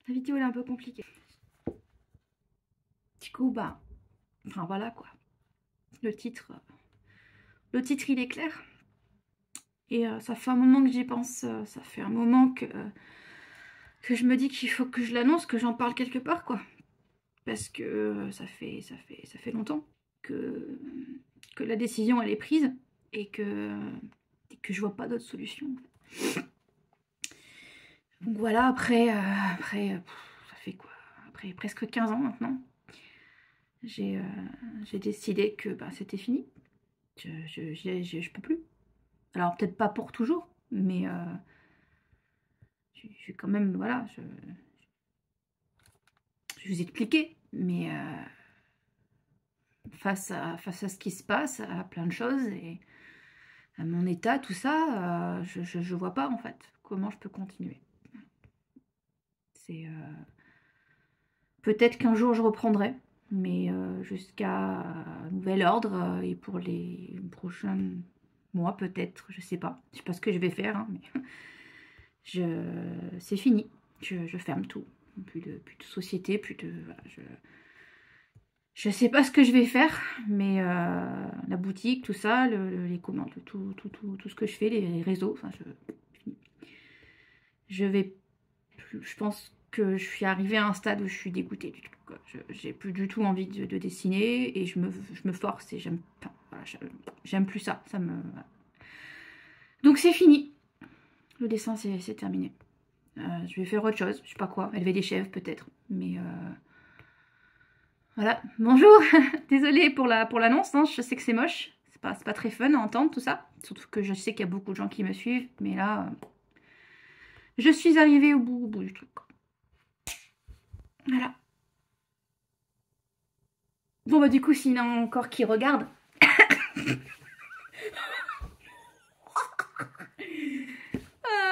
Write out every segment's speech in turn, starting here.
La vidéo elle est un peu compliquée. Du coup, bah, enfin voilà quoi. Le titre il est clair. Et ça fait un moment que j'y pense. Ça fait un moment que je me dis qu'il faut que je l'annonce, que j'en parle quelque part quoi. Parce que ça fait longtemps que la décision elle est prise et que je vois pas d'autre solution. Donc voilà, ça fait quoi? Après presque 15 ans maintenant, j'ai décidé que bah, c'était fini. Je peux plus. Alors peut-être pas pour toujours, mais je quand même, voilà, je vous ai expliqué, mais face à ce qui se passe, à plein de choses et à mon état, tout ça, je vois pas en fait comment je peux continuer. C'est peut-être qu'un jour je reprendrai, mais jusqu'à nouvel ordre et pour les prochains mois peut-être, je sais pas ce que je vais faire, hein, mais c'est fini, je ferme tout, plus de société, plus de voilà, je sais pas ce que je vais faire, mais la boutique, tout ça, les commandes, tout ce que je fais, les réseaux, enfin je vais plus, je pense que je suis arrivée à un stade où je suis dégoûtée du tout. J'ai plus du tout envie de dessiner et je me force et j'aime pas. Voilà, j'aime plus ça. Voilà. Donc c'est fini. Le dessin c'est terminé. Je vais faire autre chose. Je sais pas quoi. Élever des chèvres peut-être. Mais voilà. Bonjour. Désolée pour l'annonce. Hein. Je sais que c'est moche. C'est pas très fun à entendre tout ça. Surtout que je sais qu'il y a beaucoup de gens qui me suivent. Mais là, je suis arrivée au bout du truc. Voilà. Bon bah du coup, s'il y en a encore qui regardent.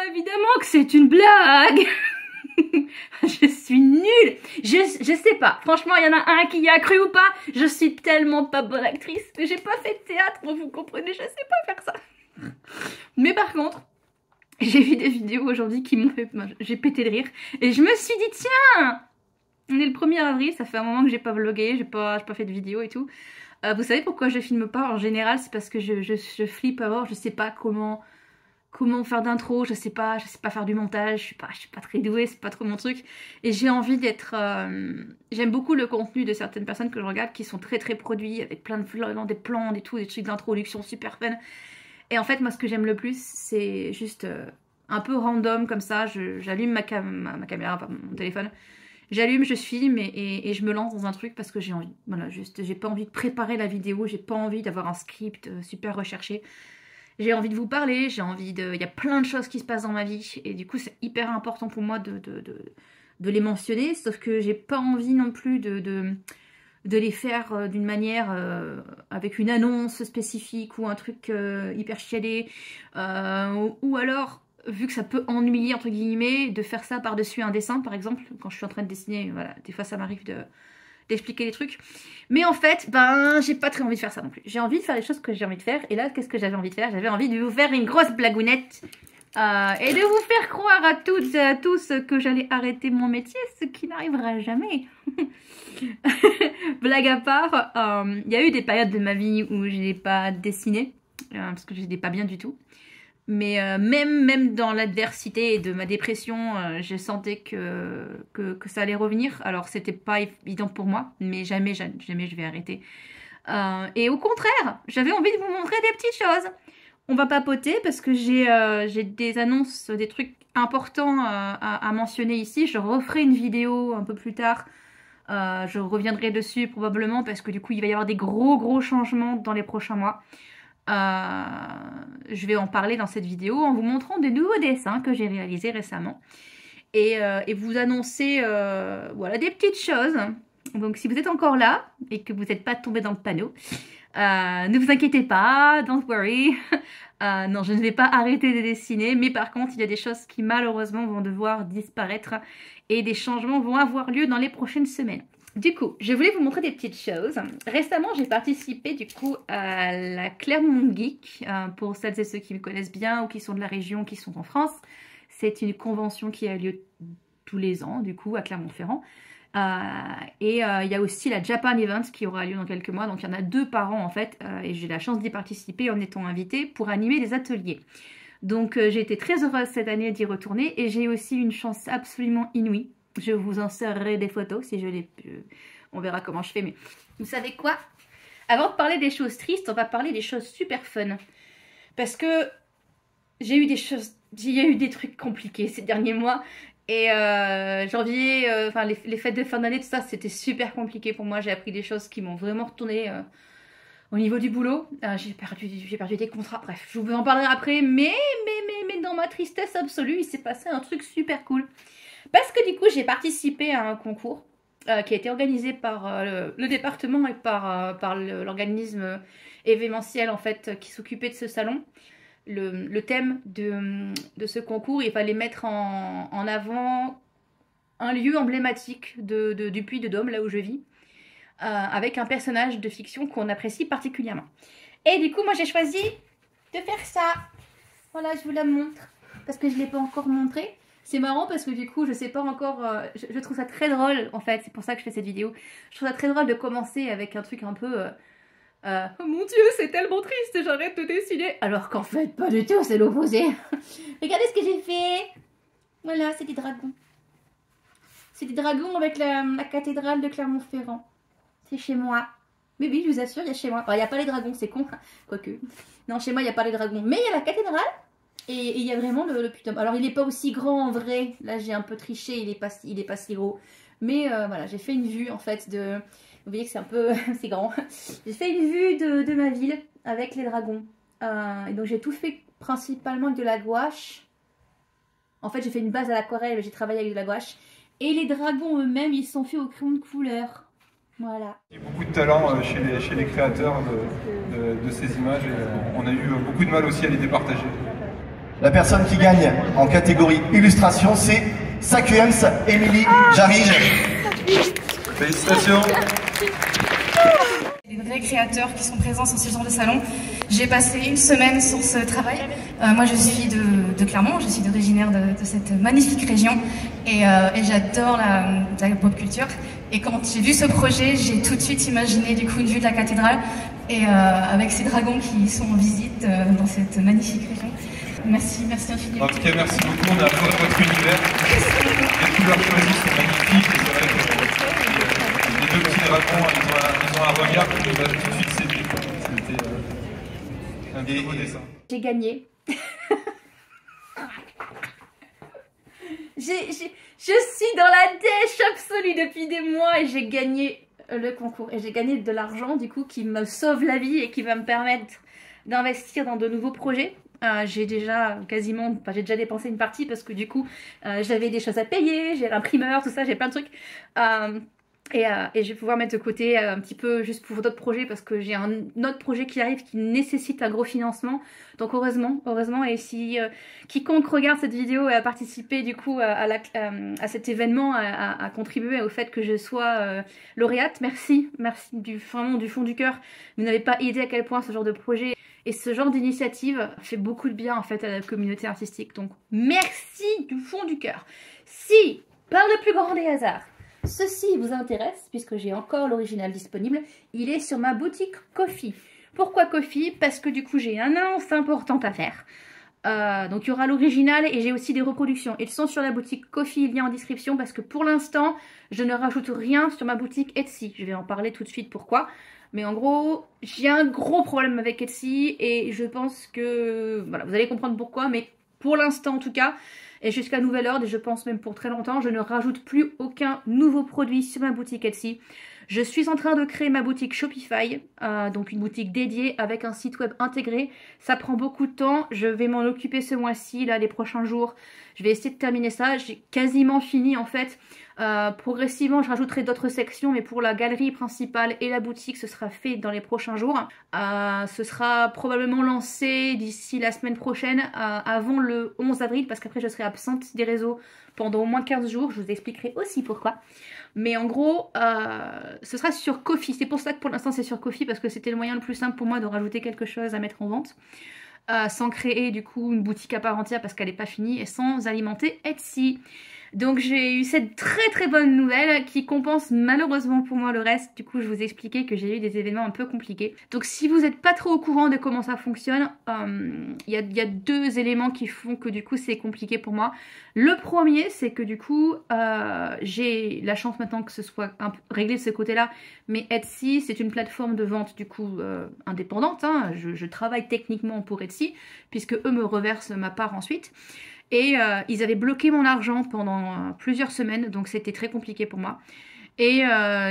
Évidemment que c'est une blague. Je suis nulle. Je sais pas. Franchement, il y en a un qui y a cru ou pas. Je suis tellement pas bonne actrice. Mais j'ai pas fait de théâtre, vous comprenez, je sais pas faire ça. Mais par contre, j'ai vu des vidéos aujourd'hui qui m'ont fait... J'ai pété de rire. Et je me suis dit, tiens, on est le 1er avril, ça fait un moment que j'ai pas vlogué, j'ai pas fait de vidéo et tout. Vous savez pourquoi je filme pas en général? C'est parce que je flippe à mort, je sais pas comment faire d'intro, je sais pas faire du montage, je suis pas très douée, c'est pas trop mon truc. Et j'ai envie d'être... j'aime beaucoup le contenu de certaines personnes que je regarde qui sont très très produits, avec plein de des plans, des trucs d'introduction super fun. Et en fait, moi ce que j'aime le plus, c'est juste un peu random comme ça, j'allume ma caméra, pas mon téléphone, j'allume, je filme et je me lance dans un truc parce que j'ai envie. Voilà, juste, j'ai pas envie de préparer la vidéo, j'ai pas envie d'avoir un script super recherché. J'ai envie de vous parler, j'ai envie de... Il y a plein de choses qui se passent dans ma vie et du coup c'est hyper important pour moi de les mentionner, sauf que j'ai pas envie non plus de les faire d'une manière avec une annonce spécifique ou un truc hyper chialé ou alors, vu que ça peut ennuyer entre guillemets, de faire ça par-dessus un dessin par exemple, quand je suis en train de dessiner, voilà, des fois ça m'arrive d'expliquer les trucs. Mais en fait, ben, j'ai pas très envie de faire ça non plus. J'ai envie de faire les choses que j'ai envie de faire. Et là, qu'est-ce que j'avais envie de faire? J'avais envie de vous faire une grosse blagounette. Et de vous faire croire à toutes et à tous que j'allais arrêter mon métier, ce qui n'arrivera jamais. Blague à part, il y a eu des périodes de ma vie où je n'ai pas dessiné, parce que je n'étais pas bien du tout. Mais même dans l'adversité de ma dépression, je sentais que ça allait revenir. Alors c'était pas évident pour moi, mais jamais je vais arrêter. Et au contraire, j'avais envie de vous montrer des petites choses. On va papoter parce que j'ai des annonces, des trucs importants à mentionner ici. Je referai une vidéo un peu plus tard. Je reviendrai dessus probablement parce que du coup il va y avoir des gros changements dans les prochains mois. Je vais en parler dans cette vidéo en vous montrant des nouveaux dessins que j'ai réalisés récemment et vous annoncer voilà, des petites choses. Donc si vous êtes encore là et que vous n'êtes pas tombé dans le panneau, ne vous inquiétez pas, don't worry. Non, je ne vais pas arrêter de dessiner, mais par contre il y a des choses qui malheureusement vont devoir disparaître et des changements vont avoir lieu dans les prochaines semaines. Du coup, je voulais vous montrer des petites choses. Récemment, j'ai participé du coup à la Clermont Geek. Pour celles et ceux qui me connaissent bien ou qui sont de la région, qui sont en France, c'est une convention qui a lieu tous les ans, du coup, à Clermont-Ferrand. Il y a aussi la Japan Event qui aura lieu dans quelques mois, donc il y en a 2 par an en fait, et j'ai la chance d'y participer en étant invitée pour animer des ateliers. Donc j'ai été très heureuse cette année d'y retourner, et j'ai aussi une chance absolument inouïe. Je vous en serai des photos si je les... on verra comment je fais, mais vous savez quoi? Avant de parler des choses tristes, on va parler des choses super fun. Parce que j'ai eu des choses... il y a eu des trucs compliqués ces derniers mois. Et janvier, enfin les fêtes de fin d'année, tout ça, c'était super compliqué pour moi. J'ai appris des choses qui m'ont vraiment retourné au niveau du boulot. J'ai perdu des contrats. Bref, je vous en parlerai après. Mais dans ma tristesse absolue, il s'est passé un truc super cool. Parce que du coup, j'ai participé à un concours qui a été organisé par le département et par l'organisme événementiel en fait qui s'occupait de ce salon. Le thème de ce concours, il fallait mettre en avant un lieu emblématique du Puy de Dôme, là où je vis, avec un personnage de fiction qu'on apprécie particulièrement. Et du coup, moi j'ai choisi de faire ça. Voilà, je vous la montre, parce que je ne l'ai pas encore montré. C'est marrant parce que du coup, je sais pas encore... je trouve ça très drôle, en fait, c'est pour ça que je fais cette vidéo. Je trouve ça très drôle de commencer avec un truc un peu... oh mon Dieu, c'est tellement triste, j'arrête de dessiner. Alors qu'en fait, pas du tout, c'est l'opposé. Regardez ce que j'ai fait. Voilà, c'est des dragons. C'est des dragons avec la cathédrale de Clermont-Ferrand. C'est chez moi. Mais oui, je vous assure, il y a chez moi. Il n'y a pas les dragons, c'est con. Quoique. Non, chez moi, il n'y a pas les dragons. Mais il y a la cathédrale. Et il y a vraiment le putain. Alors, il n'est pas aussi grand en vrai. Là, j'ai un peu triché, il est pas si gros. Mais voilà, j'ai fait une vue en fait de... Vous voyez que c'est un peu... c'est grand. J'ai fait une vue de ma ville avec les dragons. Et donc j'ai tout fait principalement avec de la gouache. En fait j'ai fait une base à l'aquarelle, mais j'ai travaillé avec de la gouache. Et les dragons eux-mêmes, ils sont faits au crayon de couleur. Voilà. Il y a beaucoup de talent chez les créateurs de ces images, et on a eu beaucoup de mal aussi à les départager. La personne qui gagne en catégorie illustration, c'est Sakuems Émilie Jarige. Félicitations. Les vrais créateurs qui sont présents sur ce genre de salon. J'ai passé une semaine sur ce travail. Moi je suis de Clermont, je suis originaire de cette magnifique région et j'adore la pop culture. Et quand j'ai vu ce projet, j'ai tout de suite imaginé du coup une vue de la cathédrale et avec ces dragons qui sont en visite dans cette magnifique région. Merci, merci infiniment. En tout cas, merci beaucoup, on a adoré votre univers. Les couleurs choisies sont magnifiques. Les 2 petits dragons, ils ont un regard qui nous a tout de suite séduit. C'était un bien beau dessin. J'ai gagné. Je suis dans la dèche absolue depuis des mois et j'ai gagné le concours. Et j'ai gagné de l'argent du coup qui me sauve la vie et qui va me permettre d'investir dans de nouveaux projets. J'ai déjà j'ai déjà dépensé une partie parce que du coup j'avais des choses à payer, j'ai l'imprimeur, tout ça, j'ai plein de trucs. Et je vais pouvoir mettre de côté un petit peu juste pour d'autres projets parce que j'ai un autre projet qui arrive qui nécessite un gros financement. Donc heureusement, et si quiconque regarde cette vidéo et a participé du coup à cet événement, a contribué au fait que je sois lauréate, merci vraiment du fond du cœur. Vous n'avez pas idée à quel point ce genre de projet et ce genre d'initiative fait beaucoup de bien en fait à la communauté artistique. Donc merci du fond du cœur. Si, par le plus grand des hasards, ceci vous intéresse, puisque j'ai encore l'original disponible, il est sur ma boutique Ko-fi. Pourquoi Ko-fi? Parce que du coup j'ai une annonce importante à faire. Donc il y aura l'original et j'ai aussi des reproductions. Ils sont sur la boutique Ko-fi, lien en description, parce que pour l'instant, je ne rajoute rien sur ma boutique Etsy. Je vais en parler tout de suite pourquoi. Mais en gros, j'ai un gros problème avec Etsy et je pense que... Voilà, vous allez comprendre pourquoi, mais pour l'instant en tout cas... Et jusqu'à nouvel ordre, et je pense même pour très longtemps, je ne rajoute plus aucun nouveau produit sur ma boutique Etsy. Je suis en train de créer ma boutique Shopify, donc une boutique dédiée avec un site web intégré. Ça prend beaucoup de temps, je vais m'en occuper ce mois-ci, là, les prochains jours. Je vais essayer de terminer ça, j'ai quasiment fini en fait. Progressivement, je rajouterai d'autres sections, mais pour la galerie principale et la boutique, ce sera fait dans les prochains jours. Ce sera probablement lancé d'ici la semaine prochaine, avant le 11 avril, parce qu'après je serai absente des réseaux pendant au moins 15 jours. Je vous expliquerai aussi pourquoi. Mais en gros, ce sera sur Ko-fi. C'est pour ça que pour l'instant c'est sur Ko-fi, parce que c'était le moyen le plus simple pour moi de rajouter quelque chose à mettre en vente. Sans créer du coup une boutique à part entière parce qu'elle n'est pas finie et sans alimenter Etsy. Donc j'ai eu cette très bonne nouvelle qui compense malheureusement pour moi le reste. Du coup je vous expliquais que j'ai eu des événements un peu compliqués. Donc si vous n'êtes pas trop au courant de comment ça fonctionne, il y a deux éléments qui font que du coup c'est compliqué pour moi. Le premier c'est que du coup j'ai la chance maintenant que ce soit réglé de ce côté-là. Mais Etsy c'est une plateforme de vente du coup indépendante. Hein. Je travaille techniquement pour Etsy puisque eux me reversent ma part ensuite. Et ils avaient bloqué mon argent pendant plusieurs semaines, donc c'était très compliqué pour moi. Et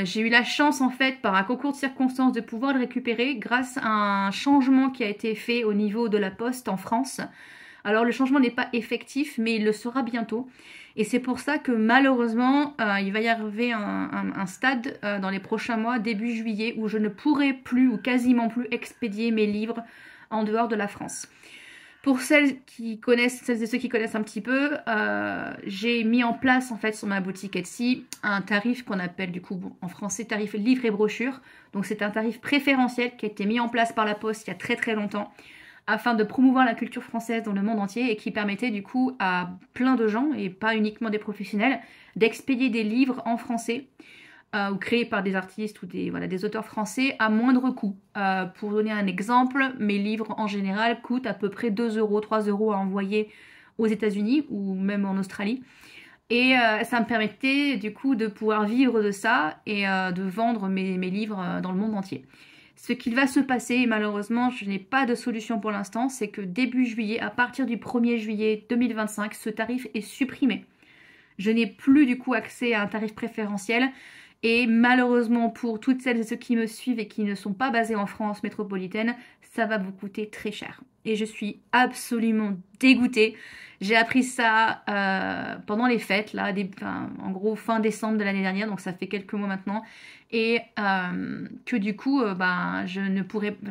j'ai eu la chance en fait, par un concours de circonstances, de pouvoir le récupérer grâce à un changement qui a été fait au niveau de la poste en France. Alors le changement n'est pas effectif, mais il le sera bientôt. Et c'est pour ça que malheureusement, il va y arriver un stade dans les prochains mois, début juillet, où je ne pourrai plus ou quasiment plus expédier mes livres en dehors de la France. Pour celles et ceux qui connaissent un petit peu, j'ai mis en place en fait sur ma boutique Etsy un tarif qu'on appelle du coup en français tarif livre et brochure. Donc c'est un tarif préférentiel qui a été mis en place par la Poste il y a très longtemps afin de promouvoir la culture française dans le monde entier et qui permettait du coup à plein de gens et pas uniquement des professionnels d'expédier des livres en français ou créés par des artistes ou des auteurs français à moindre coût. Pour donner un exemple, mes livres en général coûtent à peu près 2 €, 3 € à envoyer aux États-Unis ou même en Australie. Et ça me permettait du coup de pouvoir vivre de ça et de vendre mes livres dans le monde entier. Ce qu'il va se passer, et malheureusement je n'ai pas de solution pour l'instant, c'est que début juillet, à partir du 1er juillet 2025, ce tarif est supprimé. Je n'ai plus du coup accès à un tarif préférentiel. Et malheureusement pour toutes celles et ceux qui me suivent et qui ne sont pas basés en France métropolitaine, ça va vous coûter très cher. Et je suis absolument dégoûtée. J'ai appris ça pendant les fêtes, là, en gros fin décembre de l'année dernière, donc ça fait quelques mois maintenant. Et que du coup,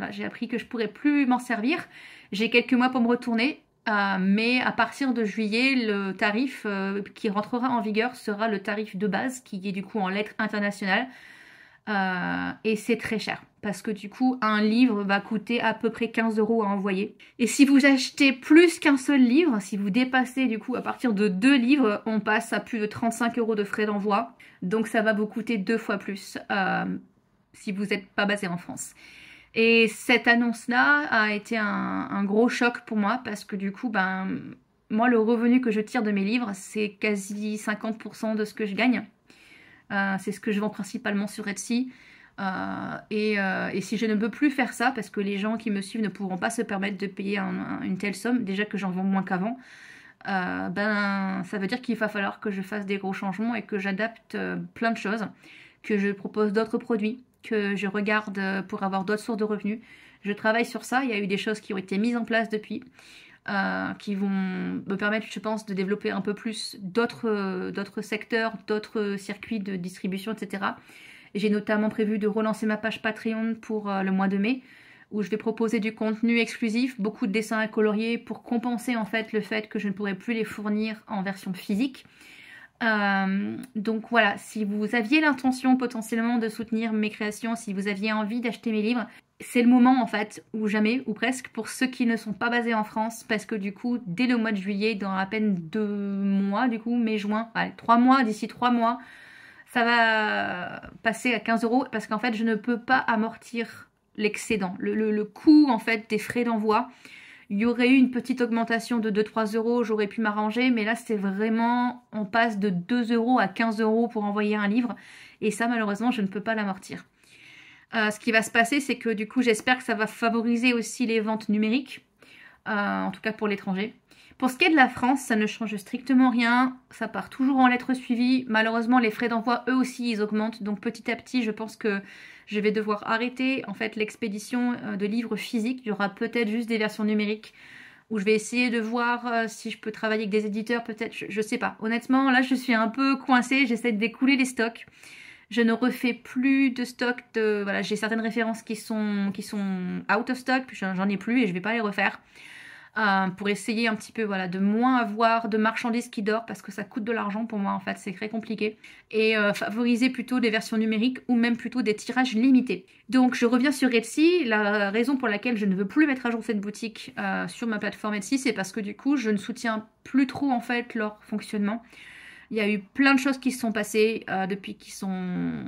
j'ai appris que je pourrais plus m'en servir. J'ai quelques mois pour me retourner. Mais à partir de juillet, le tarif qui rentrera en vigueur sera le tarif de base, qui est du coup en lettres internationales. Et c'est très cher, parce que du coup, un livre va coûter à peu près 15 € à envoyer. Et si vous achetez plus qu'un seul livre, si vous dépassez du coup à partir de 2 livres, on passe à plus de 35 € de frais d'envoi. Donc ça va vous coûter 2 fois plus si vous n'êtes pas basé en France. Et cette annonce-là a été un gros choc pour moi parce que du coup, moi, le revenu que je tire de mes livres, c'est quasi 50% de ce que je gagne. C'est ce que je vends principalement sur Etsy. Et si je ne peux plus faire ça, parce que les gens qui me suivent ne pourront pas se permettre de payer une telle somme, déjà que j'en vends moins qu'avant, ça veut dire qu'il va falloir que je fasse des gros changements et que j'adapte plein de choses, que je propose d'autres produits, que je regarde pour avoir d'autres sources de revenus. Je travaille sur ça, il y a eu des choses qui ont été mises en place depuis, qui vont me permettre, je pense, de développer un peu plus d'autres secteurs, d'autres circuits de distribution, etc. J'ai notamment prévu de relancer ma page Patreon pour le mois de mai, où je vais proposer du contenu exclusif, beaucoup de dessins à colorier pour compenser en fait le fait que je ne pourrai plus les fournir en version physique. Donc voilà, si vous aviez l'intention potentiellement de soutenir mes créations, si vous aviez envie d'acheter mes livres, c'est le moment en fait, ou jamais, ou presque, pour ceux qui ne sont pas basés en France, parce que du coup, dès le mois de juillet, dans à peine 2 mois, du coup, mai-juin, 3 mois, d'ici 3 mois, ça va passer à 15 €, parce qu'en fait, je ne peux pas amortir l'excédent, le coût en fait des frais d'envoi. Il y aurait eu une petite augmentation de 2-3 €, j'aurais pu m'arranger, mais là c'est vraiment, on passe de 2 € à 15 € pour envoyer un livre, et ça malheureusement je ne peux pas l'amortir. Ce qui va se passer, c'est que du coup j'espère que ça va favoriser aussi les ventes numériques, en tout cas pour l'étranger. Pour ce qui est de la France, ça ne change strictement rien, ça part toujours en lettres suivies. Malheureusement les frais d'envoi eux aussi ils augmentent, donc petit à petit je pense que je vais devoir arrêter en fait l'expédition de livres physiques. Il y aura peut-être juste des versions numériques où je vais essayer de voir si je peux travailler avec des éditeurs, peut-être, je sais pas. Honnêtement, là je suis un peu coincée, j'essaie d'écouler les stocks. Je ne refais plus de stock, voilà, j'ai certaines références qui sont out of stock, puis j'en ai plus et je vais pas les refaire. Pour essayer un petit peu voilà, de moins avoir de marchandises qui dorment parce que ça coûte de l'argent pour moi en fait, c'est très compliqué. Et favoriser plutôt des versions numériques ou même plutôt des tirages limités. Donc je reviens sur Etsy, la raison pour laquelle je ne veux plus mettre à jour cette boutique sur ma plateforme Etsy, c'est parce que du coup je ne soutiens plus trop en fait leur fonctionnement. Il y a eu plein de choses qui se sont passées depuis qu'ils sont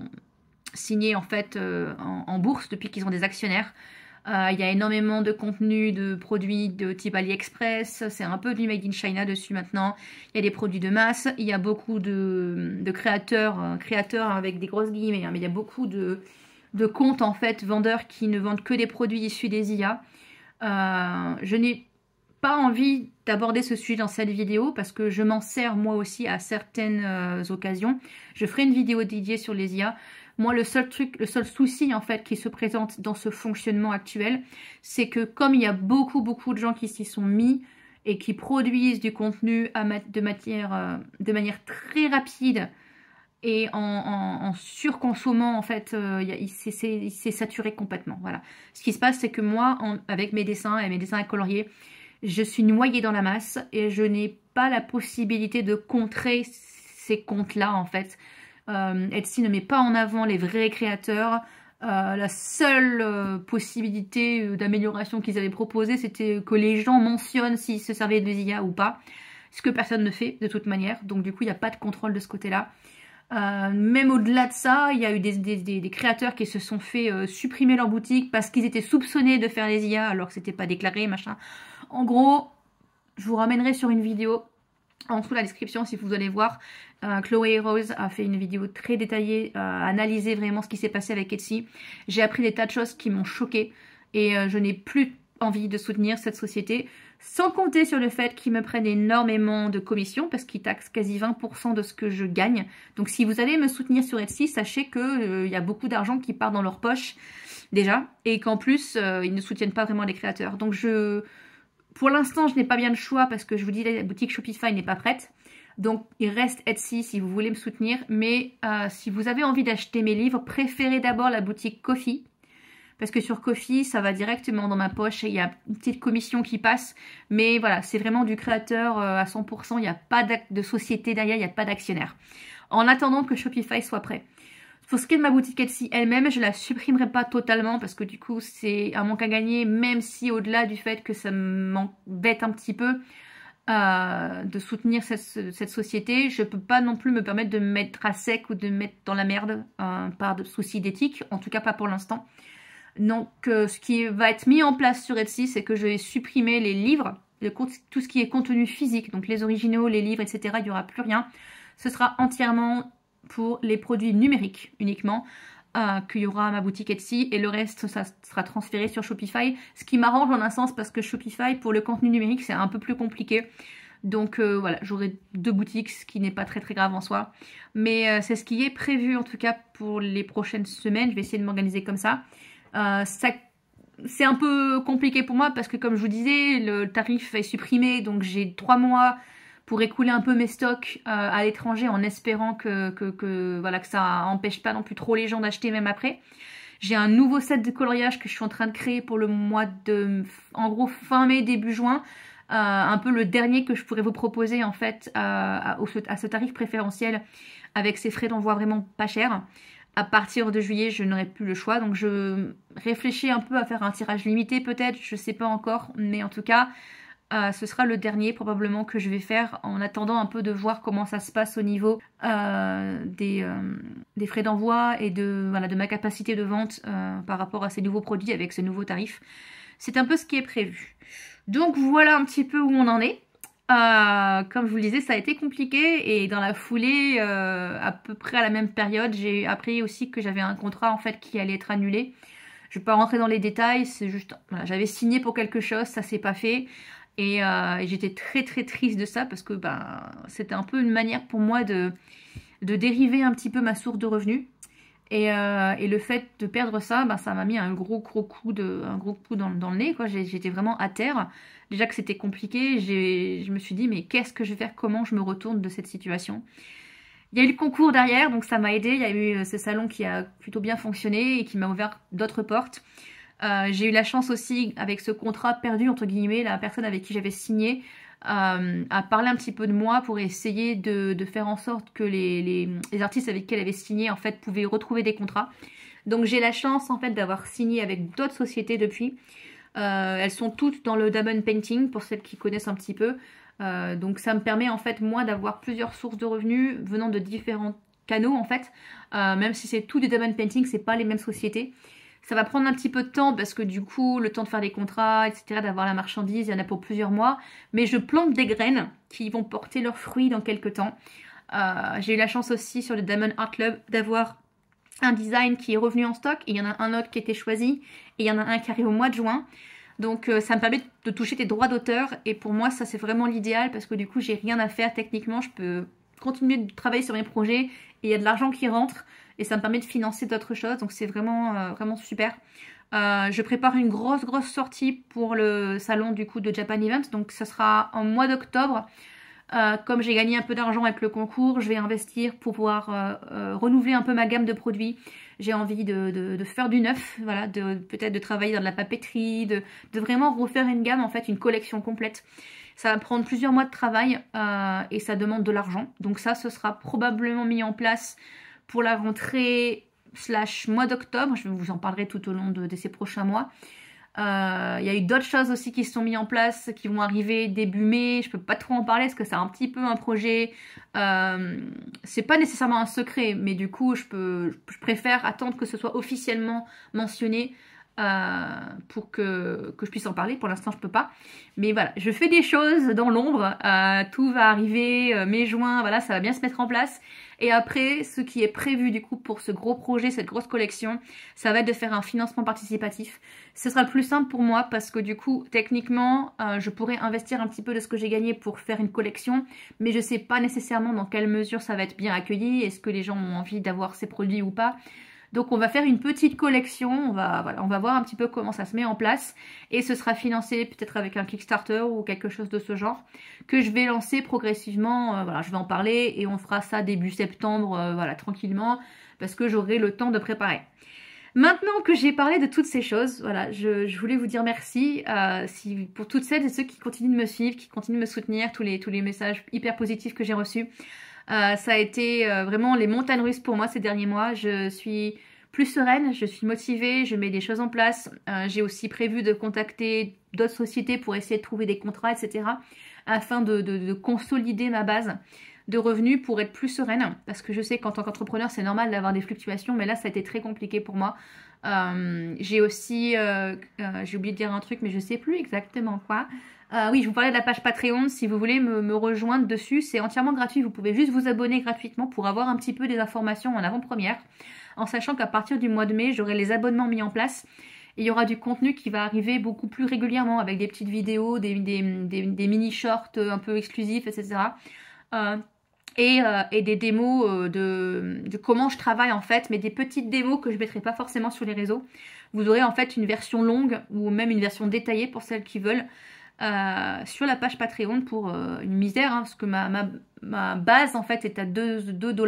signés en fait en bourse, depuis qu'ils ont des actionnaires. Il y a énormément de contenu, de produits de type AliExpress, c'est un peu du Made in China dessus maintenant. Il y a des produits de masse, il y a beaucoup de créateurs avec des grosses guillemets, hein, mais il y a beaucoup de comptes en fait, vendeurs qui ne vendent que des produits issus des IA. Je n'ai pas envie d'aborder ce sujet dans cette vidéo parce que je m'en sers moi aussi à certaines occasions. Je ferai une vidéo dédiée sur les IA. Moi, le seul souci en fait qui se présente dans ce fonctionnement actuel, c'est que comme il y a beaucoup de gens qui s'y sont mis et qui produisent du contenu de manière très rapide et en surconsommant, en fait, il s'est saturé complètement. Voilà. Ce qui se passe, c'est que moi, avec mes dessins et mes dessins à colorier, je suis noyée dans la masse et je n'ai pas la possibilité de contrer ces comptes-là, en fait. Etsy ne met pas en avant les vrais créateurs. La seule possibilité d'amélioration qu'ils avaient proposée, c'était que les gens mentionnent s'ils se servaient de IA ou pas. Ce que personne ne fait de toute manière. Donc du coup, il n'y a pas de contrôle de ce côté-là. Même au-delà de ça, il y a eu des créateurs qui se sont fait supprimer leur boutique parce qu'ils étaient soupçonnés de faire les IA alors que c'était pas déclaré, machin. En gros, je vous ramènerai sur une vidéo en dessous de la description si vous allez voir. Chloé Rose a fait une vidéo très détaillée, analysé vraiment ce qui s'est passé avec Etsy. J'ai appris des tas de choses qui m'ont choquée et je n'ai plus envie de soutenir cette société. Sans compter sur le fait qu'ils me prennent énormément de commissions parce qu'ils taxent quasi 20% de ce que je gagne. Donc si vous allez me soutenir sur Etsy, sachez qu'il y a beaucoup d'argent qui part dans leur poche déjà et qu'en plus ils ne soutiennent pas vraiment les créateurs. Donc pour l'instant je n'ai pas bien le choix parce que je vous dis la boutique Shopify n'est pas prête. Donc il reste Etsy si vous voulez me soutenir. Mais si vous avez envie d'acheter mes livres, préférez d'abord la boutique Ko-fi. Parce que sur Ko-fi, ça va directement dans ma poche et il y a une petite commission qui passe. Mais voilà, c'est vraiment du créateur à 100%. Il n'y a pas de société derrière, il n'y a pas d'actionnaire. En attendant que Shopify soit prêt. Pour ce qui est de ma boutique Etsy elle-même, je la supprimerai pas totalement parce que du coup, c'est un manque à gagner. Même si au-delà du fait que ça m'embête un petit peu de soutenir cette société, je peux pas non plus me permettre de me mettre à sec ou de me mettre dans la merde par de soucis d'éthique. En tout cas, pas pour l'instant. Donc, ce qui va être mis en place sur Etsy, c'est que je vais supprimer les livres, tout ce qui est contenu physique, donc les originaux, les livres, etc. Il n'y aura plus rien. Ce sera entièrement pour les produits numériques uniquement qu'il y aura à ma boutique Etsy et le reste, ça sera transféré sur Shopify. Ce qui m'arrange en un sens parce que Shopify, pour le contenu numérique, c'est un peu plus compliqué. Donc voilà, j'aurai 2 boutiques, ce qui n'est pas très grave en soi. Mais c'est ce qui est prévu en tout cas pour les prochaines semaines. Je vais essayer de m'organiser comme ça. C'est un peu compliqué pour moi parce que comme je vous disais, le tarif est supprimé, donc j'ai 3 mois pour écouler un peu mes stocks à l'étranger en espérant que ça empêche pas non plus trop les gens d'acheter même après. J'ai un nouveau set de coloriage que je suis en train de créer pour le mois de, en gros, fin mai, début juin. Un peu le dernier que je pourrais vous proposer en fait à ce tarif préférentiel avec ces frais d'envoi vraiment pas chers. À partir de juillet, je n'aurai plus le choix. Donc, je réfléchis un peu à faire un tirage limité peut-être. Je ne sais pas encore. Mais en tout cas, ce sera le dernier probablement que je vais faire en attendant un peu de voir comment ça se passe au niveau des frais d'envoi et de ma capacité de vente par rapport à ces nouveaux produits avec ce nouveau tarif. C'est un peu ce qui est prévu. Donc, voilà un petit peu où on en est. Comme je vous le disais, ça a été compliqué et dans la foulée, à peu près à la même période, j'ai appris aussi que j'avais un contrat en fait qui allait être annulé. Je ne vais pas rentrer dans les détails, c'est juste, voilà, j'avais signé pour quelque chose, ça s'est pas fait et j'étais très triste de ça parce que c'était un peu une manière pour moi de dériver un petit peu ma source de revenus. Et le fait de perdre ça, ça m'a mis un gros coup dans le nez, quoi. J'étais vraiment à terre. Déjà que c'était compliqué, je me suis dit mais qu'est-ce que je vais faire, comment je me retourne de cette situation. Il y a eu le concours derrière, donc ça m'a aidé. Il y a eu ce salon qui a plutôt bien fonctionné et qui m'a ouvert d'autres portes. J'ai eu la chance aussi, avec ce contrat perdu, entre guillemets, la personne avec qui j'avais signé à parler un petit peu de moi pour essayer de faire en sorte que les artistes avec qui elle avait signé en fait pouvaient retrouver des contrats. Donc j'ai la chance en fait d'avoir signé avec d'autres sociétés depuis. Elles sont toutes dans le diamond painting pour celles qui connaissent un petit peu. Donc ça me permet en fait moi d'avoir plusieurs sources de revenus venant de différents canaux en fait. Même si c'est tout des diamond painting, c'est pas les mêmes sociétés. Ça va prendre un petit peu de temps parce que du coup, le temps de faire des contrats, etc., d'avoir la marchandise, il y en a pour plusieurs mois. Mais je plante des graines qui vont porter leurs fruits dans quelques temps. J'ai eu la chance aussi sur le Diamond Art Club d'avoir un design qui est revenu en stock. Il y en a un autre qui a été choisi et il y en a un qui arrive au mois de juin. Donc ça me permet de toucher des droits d'auteur et pour moi ça c'est vraiment l'idéal parce que du coup j'ai rien à faire techniquement. Je peux continuer de travailler sur mes projets et il y a de l'argent qui rentre. Et ça me permet de financer d'autres choses. Donc c'est vraiment, vraiment super. Je prépare une grosse sortie pour le salon du coup de Japan Event. Donc ça sera en mois d'octobre. Comme j'ai gagné un peu d'argent avec le concours, je vais investir pour pouvoir renouveler un peu ma gamme de produits. J'ai envie de faire du neuf. Voilà, peut-être de travailler dans de la papeterie. De vraiment refaire une gamme, en fait, une collection complète. Ça va prendre plusieurs mois de travail et ça demande de l'argent. Donc ça, ce sera probablement mis en place pour la rentrée / mois d'octobre. Je vous en parlerai tout au long de ces prochains mois. Il y a eu d'autres choses aussi qui se sont mises en place, qui vont arriver début mai. Je peux pas trop en parler parce que c'est un petit peu un projet. C'est pas nécessairement un secret, mais du coup, je préfère attendre que ce soit officiellement mentionné pour que je puisse en parler. Pour l'instant, je peux pas. Mais voilà, je fais des choses dans l'ombre. Tout va arriver mai, juin. Voilà, ça va bien se mettre en place. Et après, ce qui est prévu du coup pour ce gros projet, cette grosse collection, ça va être de faire un financement participatif. Ce sera le plus simple pour moi parce que du coup, techniquement, je pourrais investir un petit peu de ce que j'ai gagné pour faire une collection, mais je sais pas nécessairement dans quelle mesure ça va être bien accueilli, est-ce que les gens ont envie d'avoir ces produits ou pas. Donc on va faire une petite collection, on va voir un petit peu comment ça se met en place et ce sera financé peut-être avec un Kickstarter ou quelque chose de ce genre que je vais lancer progressivement. Voilà, je vais en parler et on fera ça début septembre, voilà, tranquillement parce que j'aurai le temps de préparer. Maintenant que j'ai parlé de toutes ces choses, voilà, je voulais vous dire merci pour toutes celles et ceux qui continuent de me suivre, qui continuent de me soutenir, tous les messages hyper positifs que j'ai reçus. Ça a été vraiment les montagnes russes pour moi ces derniers mois. Je suis plus sereine, je suis motivée, je mets des choses en place. J'ai aussi prévu de contacter d'autres sociétés pour essayer de trouver des contrats, etc. afin de consolider ma base de revenus pour être plus sereine. Parce que je sais qu'en tant qu'entrepreneur, c'est normal d'avoir des fluctuations, mais là, ça a été très compliqué pour moi. J'ai aussi, j'ai oublié de dire un truc, mais je sais plus exactement quoi. Oui, je vous parlais de la page Patreon. Si vous voulez me rejoindre dessus, c'est entièrement gratuit. Vous pouvez juste vous abonner gratuitement pour avoir un petit peu des informations en avant-première. En sachant qu'à partir du mois de mai, j'aurai les abonnements mis en place. Et il y aura du contenu qui va arriver beaucoup plus régulièrement avec des petites vidéos, des mini-shorts un peu exclusifs, etc. Et des démos de comment je travaille en fait, mais des petites démos que je ne mettrai pas forcément sur les réseaux. Vous aurez en fait une version longue ou même une version détaillée pour celles qui veulent. Sur la page Patreon pour une misère, hein, parce que ma base en fait est à 2 $.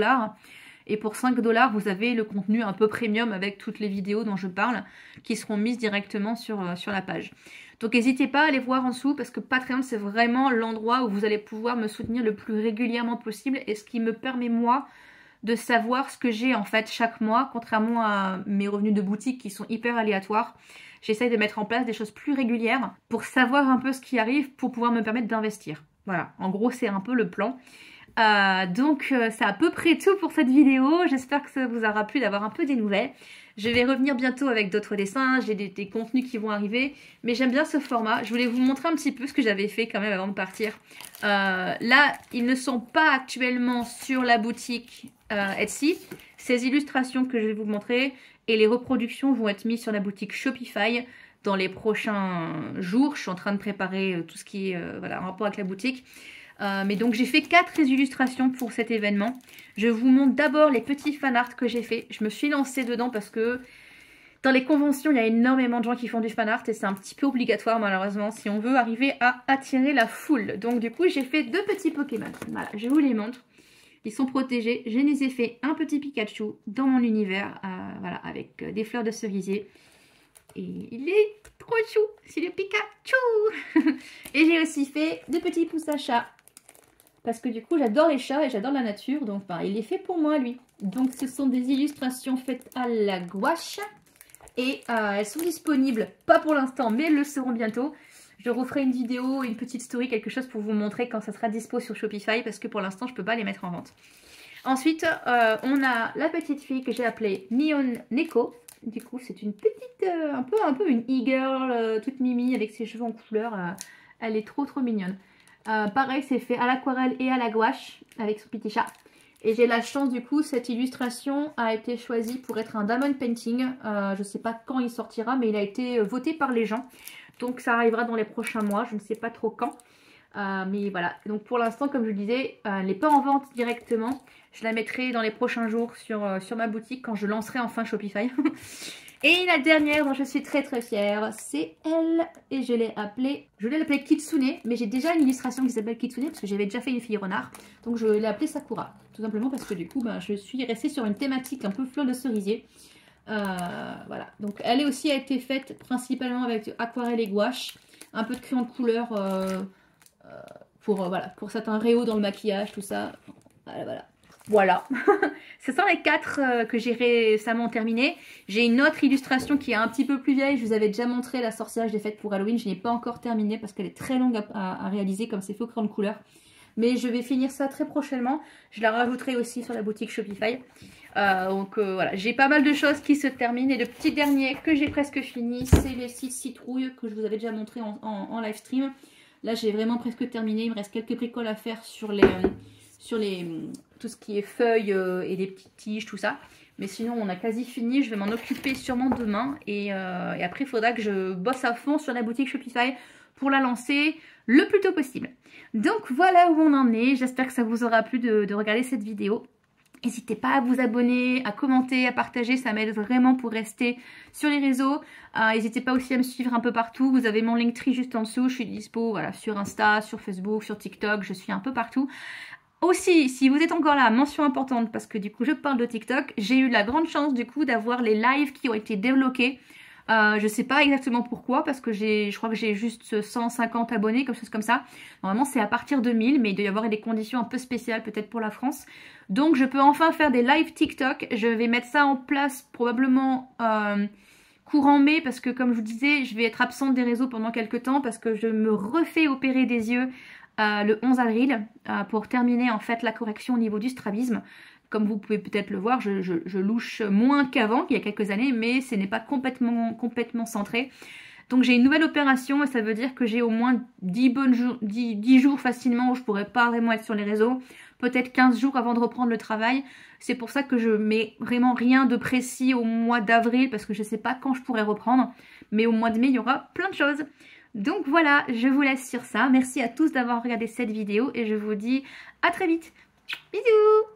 Et pour 5 $, vous avez le contenu un peu premium avec toutes les vidéos dont je parle qui seront mises directement sur la page. Donc n'hésitez pas à aller voir en dessous parce que Patreon c'est vraiment l'endroit où vous allez pouvoir me soutenir le plus régulièrement possible et ce qui me permet moi de savoir ce que j'ai en fait chaque mois, contrairement à mes revenus de boutique qui sont hyper aléatoires. J'essaye de mettre en place des choses plus régulières pour savoir un peu ce qui arrive pour pouvoir me permettre d'investir. Voilà, en gros c'est un peu le plan. Donc c'est à peu près tout pour cette vidéo. J'espère que ça vous aura plu d'avoir un peu des nouvelles. Je vais revenir bientôt avec d'autres dessins, j'ai des contenus qui vont arriver. Mais j'aime bien ce format. Je voulais vous montrer un petit peu ce que j'avais fait quand même avant de partir. Là, ils ne sont pas actuellement sur la boutique Etsy. Ces illustrations que je vais vous montrer et les reproductions vont être mises sur la boutique Shopify dans les prochains jours. Je suis en train de préparer tout ce qui est voilà, en rapport avec la boutique. Mais donc j'ai fait 4 illustrations pour cet événement. Je vous montre d'abord les petits fanarts que j'ai fait. Je me suis lancée dedans parce que dans les conventions, il y a énormément de gens qui font du fanart et c'est un petit peu obligatoire malheureusement si on veut arriver à attirer la foule. Donc du coup j'ai fait 2 petits Pokémon. Voilà, je vous les montre. Ils sont protégés. Je les ai fait un petit Pikachu dans mon univers, voilà, avec des fleurs de cerisier. Et il est trop chou, c'est le Pikachu. Et j'ai aussi fait 2 petits pouces à chat. Parce que du coup, j'adore les chats et j'adore la nature. Donc, ben, il est fait pour moi, lui. Donc, ce sont des illustrations faites à la gouache. Et elles sont disponibles, pas pour l'instant, mais elles le seront bientôt, Je referai une vidéo, une petite story, quelque chose pour vous montrer quand ça sera dispo sur Shopify parce que pour l'instant je peux pas les mettre en vente. Ensuite, on a la petite fille que j'ai appelée Mion Neko. Du coup, c'est une petite, un peu une e-girl, toute mimi avec ses cheveux en couleur. Elle est trop mignonne. Pareil, c'est fait à l'aquarelle et à la gouache avec son petit chat. Et j'ai la chance, du coup, cette illustration a été choisie pour être un diamond painting. Je ne sais pas quand il sortira, mais il a été voté par les gens. Donc ça arrivera dans les prochains mois, je ne sais pas trop quand. Mais voilà, donc pour l'instant, comme je le disais, elle n'est pas en vente directement. Je la mettrai dans les prochains jours sur ma boutique quand je lancerai enfin Shopify. Et la dernière dont je suis très fière, c'est elle. Et je l'ai appelée Kitsune. Mais j'ai déjà une illustration qui s'appelle Kitsune parce que j'avais déjà fait une fille renard. Donc je l'ai appelée Sakura. Tout simplement parce que du coup, je suis restée sur une thématique un peu fleur de cerisier. Voilà, donc elle aussi a été faite principalement avec aquarelle et gouache. Un peu de crayon de couleur pour certains réaux dans le maquillage, tout ça. Voilà. Ce sont les 4 que j'ai récemment terminé. J'ai une autre illustration qui est un petit peu plus vieille. Je vous avais déjà montré la sorcière que j'ai faite pour Halloween. Je n'ai pas encore terminé parce qu'elle est très longue à réaliser comme c'est fait au crayon de couleur. Mais je vais finir ça très prochainement. Je la rajouterai aussi sur la boutique Shopify. Voilà, j'ai pas mal de choses qui se terminent. Et le petit dernier que j'ai presque fini, c'est les 6 citrouilles que je vous avais déjà montré en live stream. Là, j'ai vraiment presque terminé. Il me reste quelques bricoles à faire sur tout ce qui est feuilles et les petites tiges, tout ça. Mais sinon, on a quasi fini. Je vais m'en occuper sûrement demain. Et après, il faudra que je bosse à fond sur la boutique Shopify pour la lancer le plus tôt possible. Donc, voilà où on en est. J'espère que ça vous aura plu de regarder cette vidéo. N'hésitez pas à vous abonner, à commenter, à partager, ça m'aide vraiment pour rester sur les réseaux. N'hésitez pas aussi à me suivre un peu partout, vous avez mon Linktree juste en dessous, je suis dispo voilà, sur Insta, sur Facebook, sur TikTok, je suis un peu partout. Aussi, si vous êtes encore là, mention importante, parce que du coup je parle de TikTok, j'ai eu la grande chance du coup d'avoir les lives qui ont été débloqués. Je sais pas exactement pourquoi, parce que je crois que j'ai juste 150 abonnés, quelque chose comme ça. Normalement c'est à partir de 1000, mais il doit y avoir des conditions un peu spéciales peut-être pour la France. Donc je peux enfin faire des lives TikTok. Je vais mettre ça en place probablement courant mai, parce que comme je vous disais, je vais être absente des réseaux pendant quelques temps, parce que je me refais opérer des yeux le 11 avril pour terminer en fait la correction au niveau du strabisme. Comme vous pouvez peut-être le voir, je louche moins qu'avant, il y a quelques années, mais ce n'est pas complètement centré. Donc j'ai une nouvelle opération et ça veut dire que j'ai au moins 10 jours facilement où je ne pourrais pas vraiment être sur les réseaux. Peut-être 15 jours avant de reprendre le travail. C'est pour ça que je mets vraiment rien de précis au mois d'avril parce que je ne sais pas quand je pourrais reprendre. Mais au mois de mai, il y aura plein de choses. Donc voilà, je vous laisse sur ça. Merci à tous d'avoir regardé cette vidéo et je vous dis à très vite. Bisous!